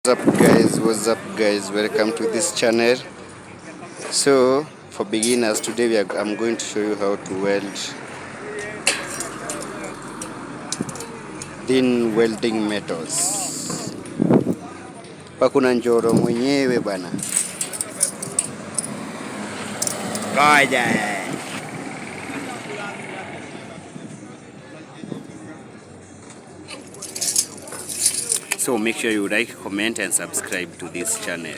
What's up guys, welcome to this channel. So for beginners, today I'm going to show you how to weld thin welding metals. Pakuna njoro mwenyewe bana. Ngoja. So make sure you like, comment and subscribe to this channel.